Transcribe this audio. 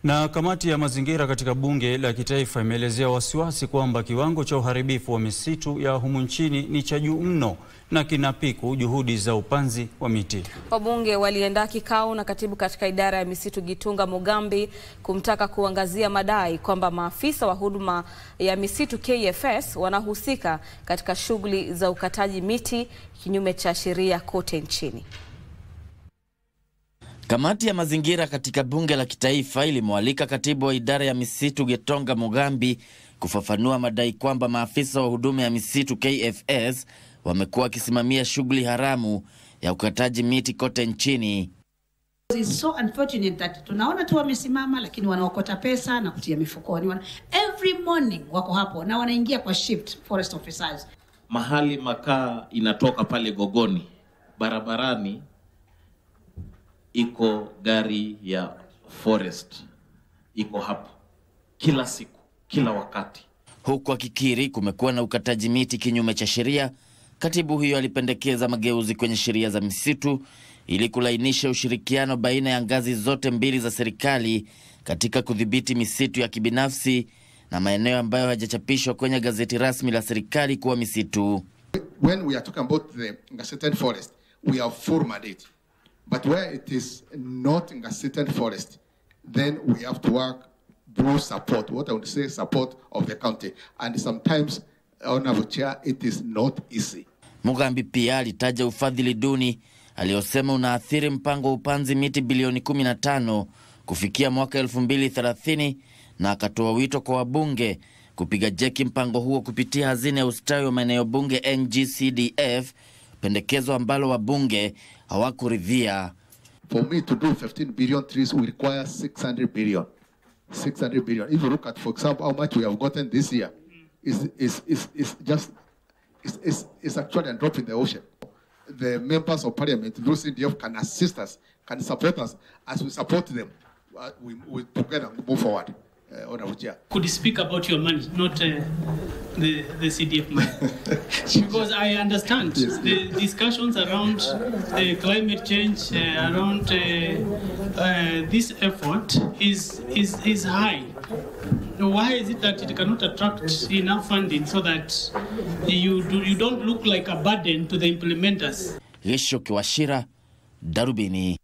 Na kamati ya mazingira katika bunge la kitaifa imeelezea wasiwasi kwamba kiwango cha uharibifu wa misitu ya humu nchini ni cha juu mno na kinapiku juhudi za upanzi wa miti. Wabunge waliandaa kikao na katibu katika idara ya misitu Gitunga Mugambi kumtaka kuangazia madai kwamba maafisa wa huduma ya misitu KFS wanahusika katika shughuli za ukataji miti kinyume cha sheria kote nchini. Kamati ya mazingira katika bunge la kitaifa ilimwalika katibu wa idara ya misitu Gitunga Mugambi kufafanua madai kwamba maafisa wa huduma ya misitu KFS wamekuwa wakisimamia shughuli haramu ya ukataji miti kote nchini. It's so unfortunate that tunaona tu wamesimama lakini wanaokota pesa na kutia mifukoni. Every morning wako hapo na wanaingia kwa shift forest officers. Mahali makaa inatoka pale Gogoni barabarani iko gari ya forest iko hapo kila siku kila wakati. Huku akikiri kumekuwa na ukataji miti kinyume cha sheria, katibu huyo alipendekeza mageuzi kwenye sheria za misitu ili kulainisha ushirikiano baina ya ngazi zote mbili za serikali katika kudhibiti misitu ya kibinafsi na maeneo ambayo hajachapishwa kwenye gazeti rasmi la serikali kuwa misitu. When we are talking about the gazetted forest, we have full mandate. But where it is not in gazetted forest, then we have to work through support, what I would say support of the county. And sometimes, Honorable Chair, it is not easy. Mugambi pia alitaja ufadhili duni aliosema unaathiri mpango wa upanzi miti bilioni 15 kufikia mwaka 2030 na akatoa wito kwa wabunge kupiga jeki mpango huo kupitia hazina ya ustawi wa maeneo bunge NGCDF, pendekezo ambalo wabunge hawakuridhia. For me to do 15 billion trees, we require 600 billion. 600 billion. If you look at, for example, how much we have gotten this year, is actually a drop in the ocean. The members of parliament, those CDF, can assist us, can support us. As we support them, we together move forward. Could you speak about your money, not the CDF money? Because I understand the discussions around climate change, around this effort is high. Why is it that it cannot attract enough funding so that you don't look like a burden to the implementers? Risho Kiwashira, Darubini.